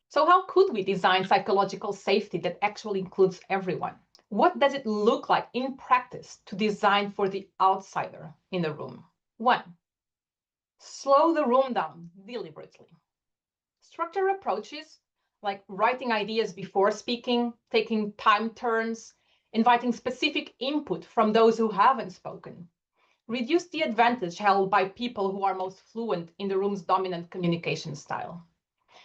So how could we design psychological safety that actually includes everyone? What does it look like in practice to design for the outsider in the room? 1. Slow the room down deliberately. Structure approaches like writing ideas before speaking, taking time turns, inviting specific input from those who haven't spoken. Reduce the advantage held by people who are most fluent in the room's dominant communication style.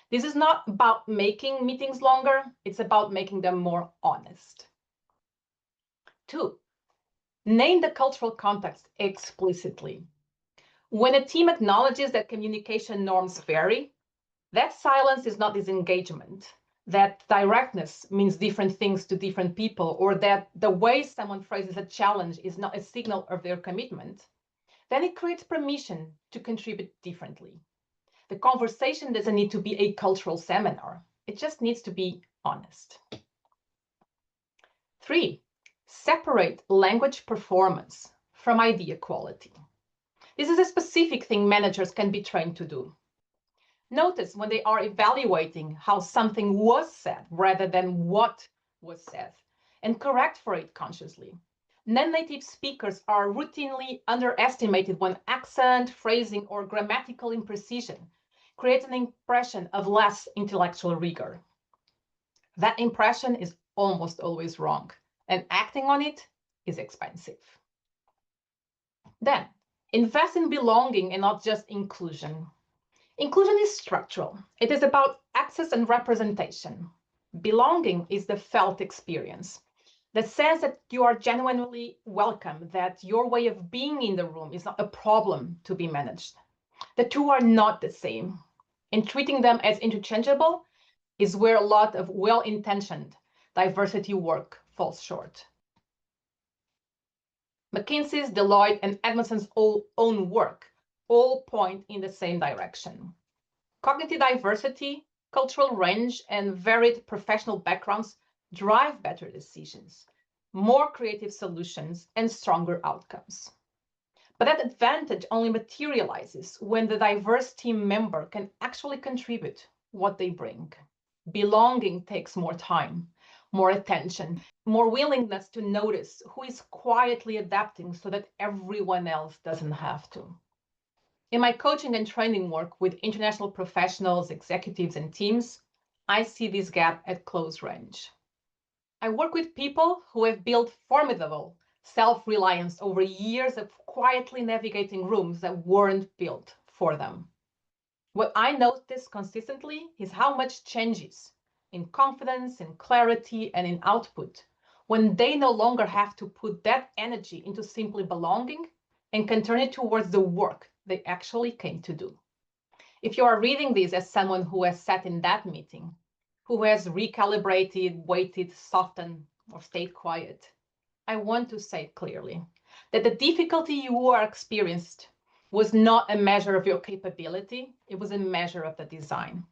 This is not about making meetings longer, it's about making them more honest. 2. Name the cultural context explicitly. When a team acknowledges that communication norms vary, that silence is not disengagement, that directness means different things to different people, or that the way someone phrases a challenge is not a signal of their commitment, then it creates permission to contribute differently. The conversation doesn't need to be a cultural seminar. It just needs to be honest. 3. Separate language performance from idea quality. This is a specific thing managers can be trained to do. Notice when they are evaluating how something was said rather than what was said, and correct for it consciously. Non-native speakers are routinely underestimated when accent, phrasing, or grammatical imprecision creates an impression of less intellectual rigor. That impression is almost always wrong, and acting on it is expensive. Then, invest in belonging and not just inclusion. Inclusion is structural. It is about access and representation. Belonging is the felt experience, the sense that you are genuinely welcome, that your way of being in the room is not a problem to be managed. The two are not the same. And treating them as interchangeable is where a lot of well-intentioned diversity work falls short. McKinsey's, Deloitte, and Edmondson's own work all point in the same direction. Cognitive diversity, cultural range, and varied professional backgrounds drive better decisions, more creative solutions, and stronger outcomes. But that advantage only materializes when the diverse team member can actually contribute what they bring. Belonging takes more time, more attention, more willingness to notice who is quietly adapting so that everyone else doesn't have to. In my coaching and training work with international professionals, executives, and teams, I see this gap at close range. I work with people who have built formidable self-reliance over years of quietly navigating rooms that weren't built for them. What I notice consistently is how much changes in confidence, in clarity, and in output when they no longer have to put that energy into simply belonging and can turn it towards the work they actually came to do. If you are reading this as someone who has sat in that meeting, who has recalibrated, waited, softened, or stayed quiet, I want to say clearly that the difficulty you are experienced was not a measure of your capability, it was a measure of the design.